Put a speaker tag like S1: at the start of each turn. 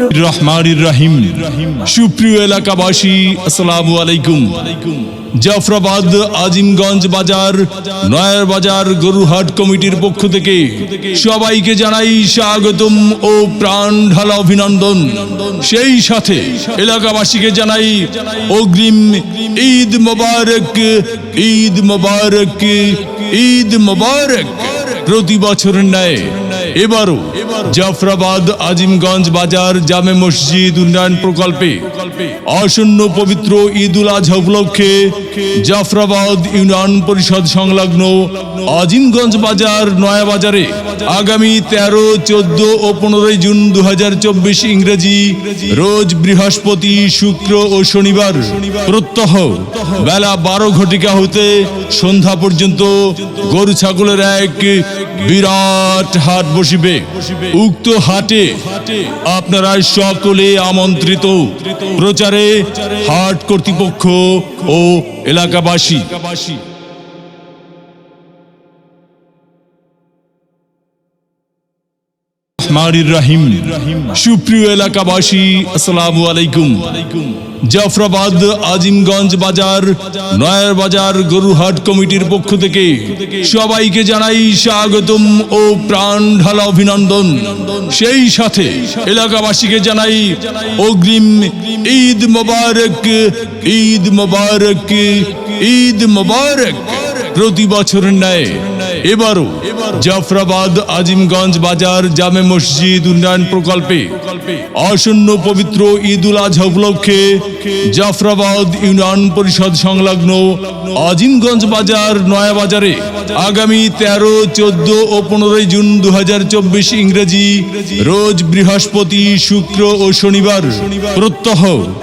S1: রহমানির রহিম। সুপ্রিয় এলাকাবাসী, আসসালামু আলাইকুম। জাফরাবাদ আজিমগঞ্জ বাজার, নয়ার বাজার গরুহাট কমিটির পক্ষ থেকে সবাইকে জানাই স্বাগতম ও প্রাণ ঢালা অভিনন্দন। সেই সাথে এলাকাবাসীকে জানাই অগ্রিম ঈদ মোবারক, ঈদ মোবারক, ঈদ মোবারক। প্রতি বছরের ন্যায় এবারও জাফরাবাদ আজিমগঞ্জ বাজার জামে মসজিদ উন্নয়ন প্রকল্পে আসন্ন পবিত্র ঈদ উল আজহা উপলক্ষে জাফরাবাদ ইউনিয়ন পরিষদ সংলগ্ন আজিমগঞ্জ বাজার নয়া বাজারে আগামী 13, 14 ও 15 জুন 2024 ইংরেজি রোজ বৃহস্পতি, শুক্র ও শনিবার প্রত্যহ বেলা 12 ঘটিকা হতে সন্ধ্যা পর্যন্ত গরু ছাগলের এক বিরাট হাট বসিবে। উক্ত হাটে আপনারা সকলে আমন্ত্রিত। প্রচারে হাট কর্তৃপক্ষ ও এলাকাবাসী। রহমানির রহিম। সুপ্রিয় এলাকাবাসী, আসসালামু আলাইকুম। জাফরাবাদ আজিমগঞ্জ বাজার, নয়ার বাজার গরুহাট কমিটির পক্ষ থেকে সবাইকে জানাই স্বাগতম ও প্রাণ ঢালা অভিনন্দন। সেই সাথে এলাকাবাসীকে জানাই অগ্রিম ঈদ মোবারক, ঈদ মোবারক, ঈদ মোবারক। প্রতি বছরের ন্যায় এবারও জাফরাবাদ আজিমগঞ্জ বাজার জামে মসজিদ উন্নয়ন প্রকল্পে আসন্ন পবিত্র ঈদ উল আজহা উপলক্ষে জাফরাবাদ ইউনিয়ন পরিষদ সংলগ্ন আজিমগঞ্জ বাজার নয়া বাজারে আগামী 13, 14 ও 15 জুন 2024 ইংরেজি রোজ বৃহস্পতি, শুক্র ও শনিবার প্রত্যহ